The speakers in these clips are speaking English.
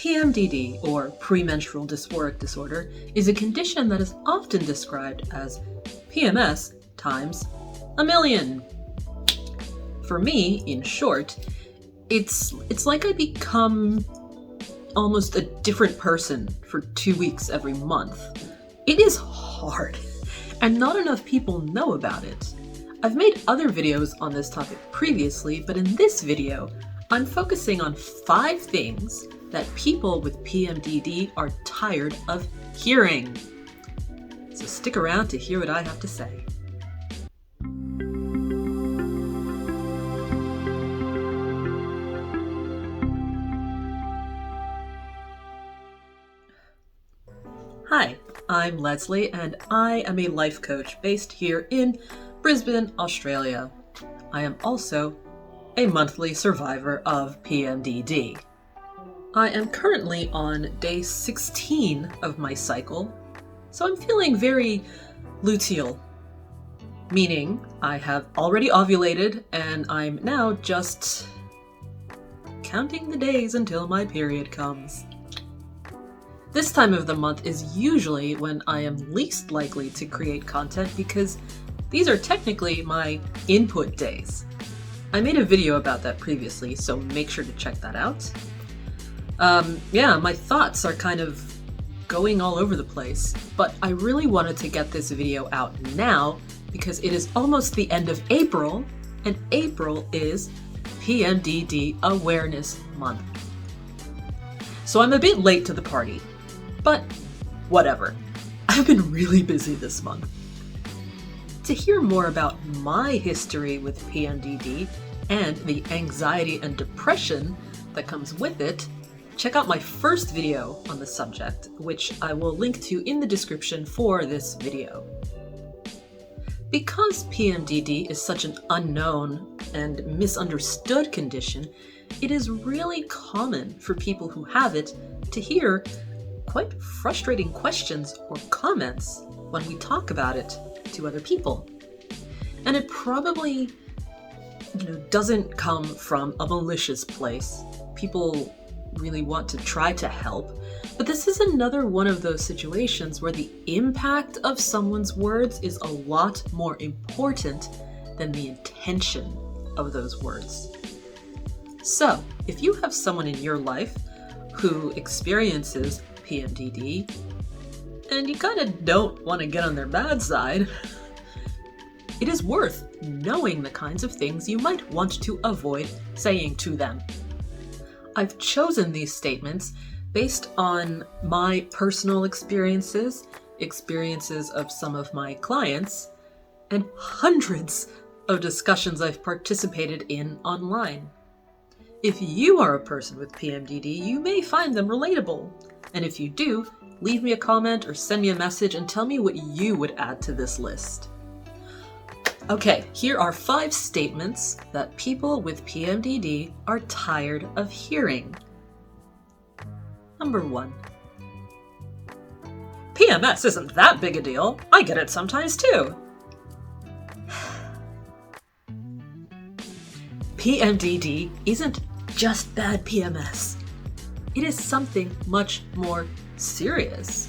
PMDD, or premenstrual dysphoric disorder, is a condition that is often described as PMS times a million. For me, in short, it's like I become almost a different person for 2 weeks every month. It is hard, and not enough people know about it. I've made other videos on this topic previously, but in this video, I'm focusing on 5 things that people with PMDD are tired of hearing. So stick around to hear what I have to say. Hi, I'm Leslie, and I am a life coach based here in Brisbane, Australia. I am also a monthly survivor of PMDD. I am currently on day 16 of my cycle, so I'm feeling very luteal, meaning I have already ovulated and I'm now just counting the days until my period comes. This time of the month is usually when I am least likely to create content because these are technically my input days. I made a video about that previously, so make sure to check that out. My thoughts are kind of going all over the place, but I really wanted to get this video out now because it is almost the end of April, and April is PMDD Awareness Month. So I'm a bit late to the party, but whatever. I've been really busy this month. To hear more about my history with PMDD and the anxiety and depression that comes with it, check out my first video on the subject, which I will link to in the description for this video. Because PMDD is such an unknown and misunderstood condition, it is really common for people who have it to hear quite frustrating questions or comments when we talk about it to other people. And it probably, doesn't come from a malicious place. People really want to try to help, but this is another one of those situations where the impact of someone's words is a lot more important than the intention of those words. So, if you have someone in your life who experiences PMDD, and you kind of don't want to get on their bad side, it is worth knowing the kinds of things you might want to avoid saying to them. I've chosen these statements based on my personal experiences of some of my clients, and hundreds of discussions I've participated in online. If you are a person with PMDD, you may find them relatable. And if you do, leave me a comment or send me a message and tell me what you would add to this list. Okay, here are 5 statements that people with PMDD are tired of hearing. Number 1. PMS isn't that big a deal. I get it sometimes too. PMDD isn't just bad PMS. It is something much more serious.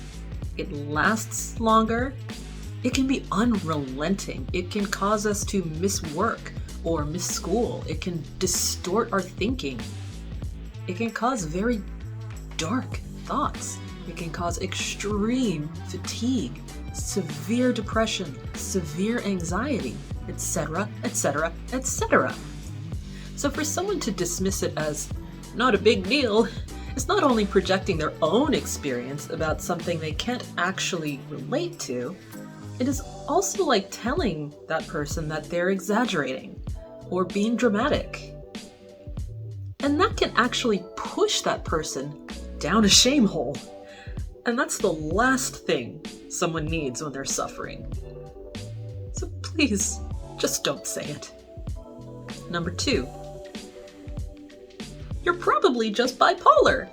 It lasts longer. It can be unrelenting. It can cause us to miss work or miss school. It can distort our thinking. It can cause very dark thoughts. It can cause extreme fatigue, severe depression, severe anxiety, etc., etc., etc. So for someone to dismiss it as not a big deal, is not only projecting their own experience about something they can't actually relate to, it is also like telling that person that they're exaggerating or being dramatic. And that can actually push that person down a shame hole. And that's the last thing someone needs when they're suffering. So please, just don't say it. Number 2. You're probably just bipolar.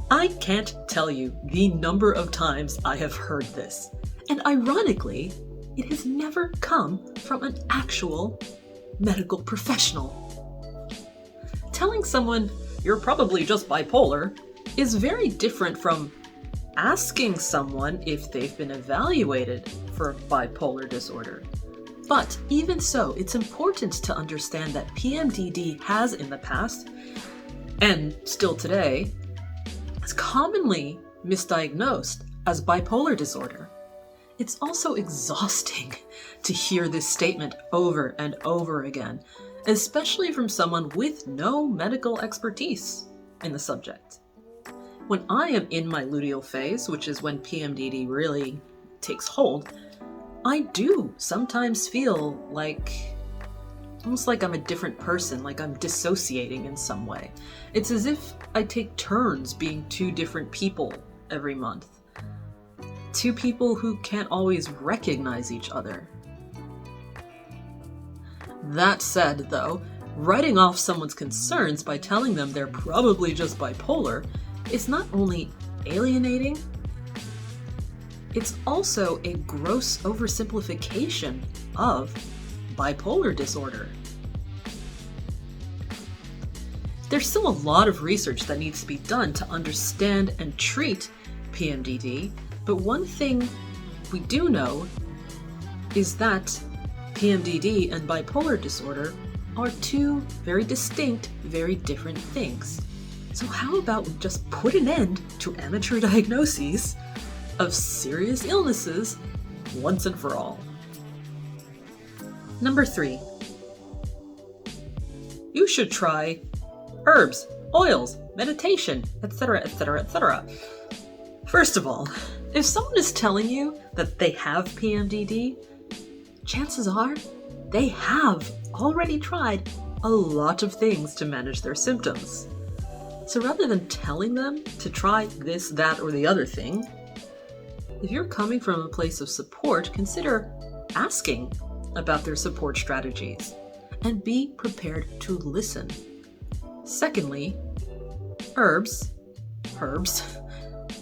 I can't tell you the number of times I have heard this, and ironically, it has never come from an actual medical professional. telling someone you're probably just bipolar is very different from asking someone if they've been evaluated for bipolar disorder. But even so, it's important to understand that PMDD has in the past, and still today, is commonly misdiagnosed as bipolar disorder. It's also exhausting to hear this statement over and over again, especially from someone with no medical expertise in the subject. When I am in my luteal phase, which is when PMDD really takes hold, I do sometimes feel almost like I'm a different person, like I'm dissociating in some way. It's as if I take turns being two different people every month. Two people who can't always recognize each other. That said, though, writing off someone's concerns by telling them they're probably just bipolar is not only alienating, it's also a gross oversimplification of bipolar disorder. There's still a lot of research that needs to be done to understand and treat PMDD, but one thing we do know is that PMDD and bipolar disorder are two very distinct, very different things. So how about we just put an end to amateur diagnoses of serious illnesses once and for all? Number 3. You should try herbs, oils, meditation, etc., etc., etc. First of all, if someone is telling you that they have PMDD, chances are they have already tried a lot of things to manage their symptoms. So rather than telling them to try this, that, or the other thing, if you're coming from a place of support, consider asking about their support strategies and be prepared to listen. Secondly, herbs,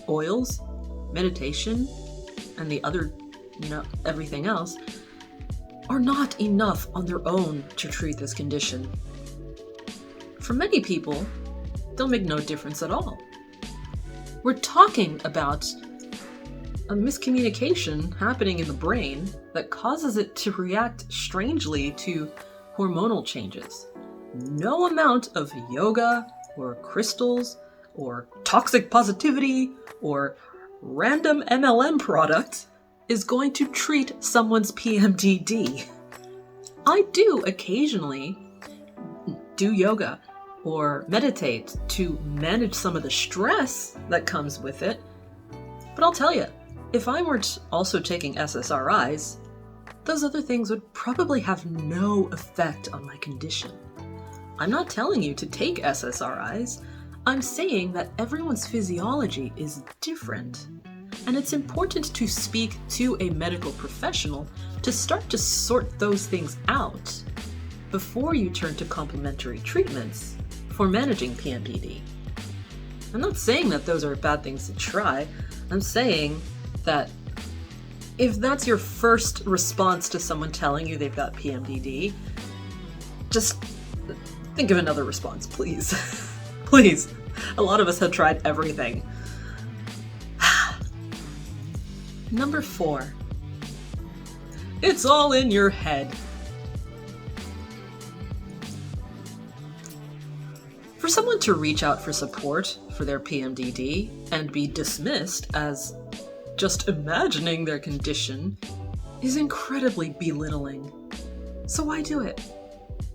oils, meditation, and the other, everything else are not enough on their own to treat this condition. For many people, they'll make no difference at all. We're talking about a miscommunication happening in the brain that causes it to react strangely to hormonal changes. No amount of yoga or crystals or toxic positivity or random MLM product is going to treat someone's PMDD. I do occasionally do yoga or meditate to manage some of the stress that comes with it, but I'll tell you, if I weren't also taking SSRIs, those other things would probably have no effect on my condition. I'm not telling you to take SSRIs, I'm saying that everyone's physiology is different, and it's important to speak to a medical professional to start to sort those things out before you turn to complementary treatments for managing PMDD. I'm not saying that those are bad things to try, I'm saying that if that's your first response to someone telling you they've got PMDD, just think of another response, please. Please. A lot of us have tried everything. Number 4. It's all in your head. For someone to reach out for support for their PMDD and be dismissed as just imagining their condition is incredibly belittling. So why do it?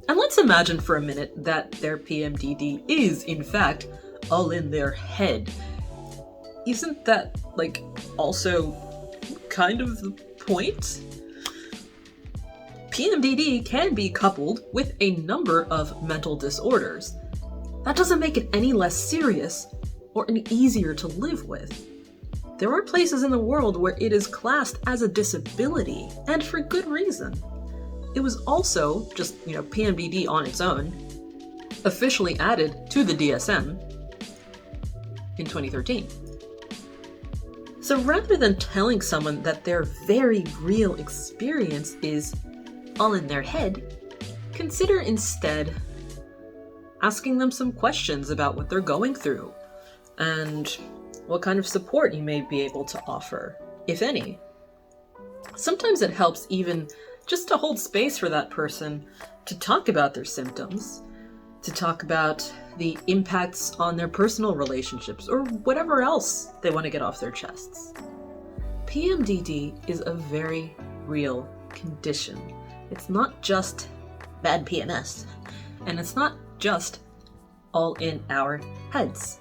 And let's imagine for a minute that their PMDD is, in fact, all in their head. Isn't that, also kind of the point? PMDD can be coupled with a number of mental disorders. That doesn't make it any less serious or any easier to live with. There are places in the world where it is classed as a disability, and for good reason. It was also, PMDD on its own, officially added to the DSM in 2013. So rather than telling someone that their very real experience is all in their head, consider instead asking them some questions about what they're going through and what kind of support you may be able to offer, if any. Sometimes it helps even just to hold space for that person to talk about their symptoms, to talk about the impacts on their personal relationships, or whatever else they want to get off their chests. PMDD is a very real condition. It's not just bad PMS, and it's not just all in our heads.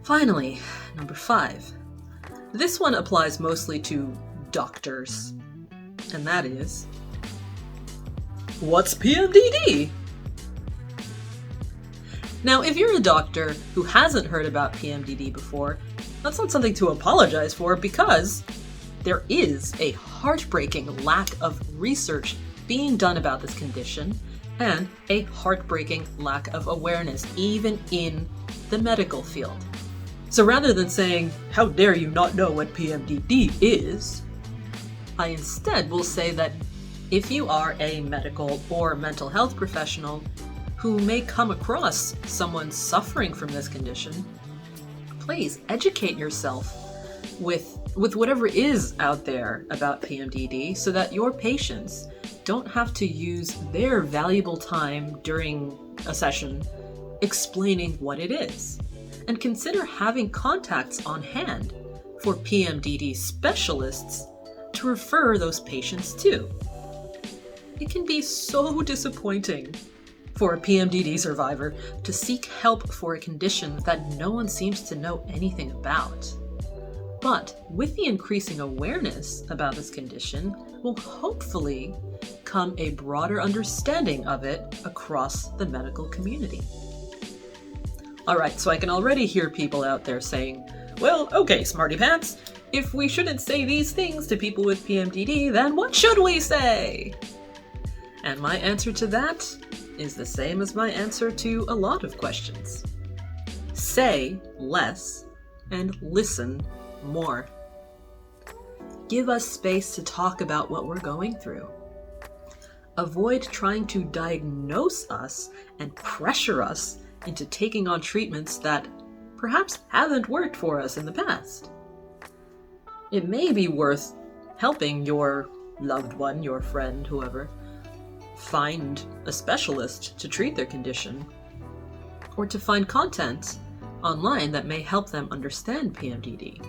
Finally, number 5. This one applies mostly to doctors, and that is, what's PMDD? Now, if you're a doctor who hasn't heard about PMDD before, that's not something to apologize for, because there is a heartbreaking lack of research being done about this condition and a heartbreaking lack of awareness, even in the medical field. So rather than saying, how dare you not know what PMDD is, I instead will say that if you are a medical or mental health professional who may come across someone suffering from this condition, please educate yourself with whatever is out there about PMDD so that your patients don't have to use their valuable time during a session explaining what it is. And consider having contacts on hand for PMDD specialists to refer those patients to. It can be so disappointing for a PMDD survivor to seek help for a condition that no one seems to know anything about. But with the increasing awareness about this condition will hopefully come a broader understanding of it across the medical community. Alright, so I can already hear people out there saying, well, okay, smarty pants, if we shouldn't say these things to people with PMDD, then what should we say? And my answer to that is the same as my answer to a lot of questions. Say less and listen more. Give us space to talk about what we're going through. Avoid trying to diagnose us and pressure us into taking on treatments that perhaps haven't worked for us in the past. It may be worth helping your loved one, your friend, whoever, find a specialist to treat their condition, or to find content online that may help them understand PMDD.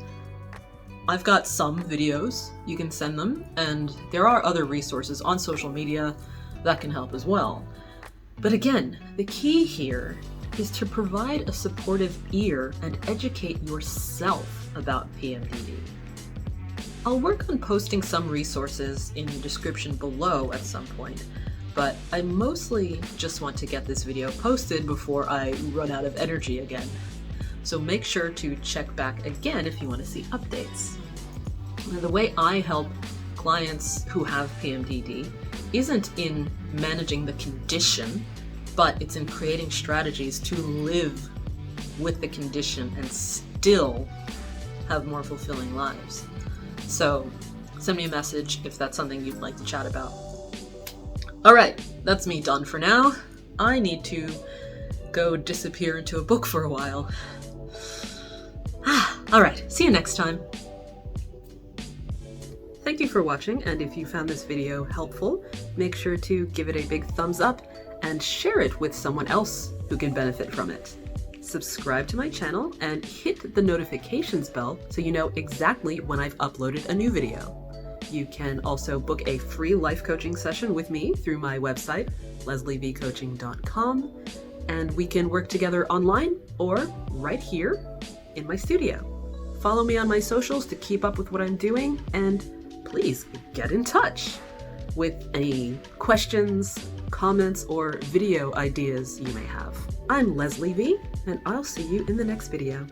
I've got some videos, you can send them, and there are other resources on social media that can help as well. But again, the key here is to provide a supportive ear and educate yourself about PMDD. I'll work on posting some resources in the description below at some point, but I mostly just want to get this video posted before I run out of energy again. So make sure to check back again if you want to see updates. Now, the way I help clients who have PMDD isn't in managing the condition, but it's in creating strategies to live with the condition and still have more fulfilling lives. So send me a message if that's something you'd like to chat about. Alright, that's me done for now. I need to go disappear into a book for a while. Alright, see you next time. Thank you for watching, and if you found this video helpful, make sure to give it a big thumbs up and share it with someone else who can benefit from it. Subscribe to my channel and hit the notifications bell so you know exactly when I've uploaded a new video. You can also book a free life coaching session with me through my website, leslievcoaching.com, and we can work together online or right here in my studio. Follow me on my socials to keep up with what I'm doing, and please get in touch with any questions, comments, or video ideas you may have. I'm Leslie V, and I'll see you in the next video.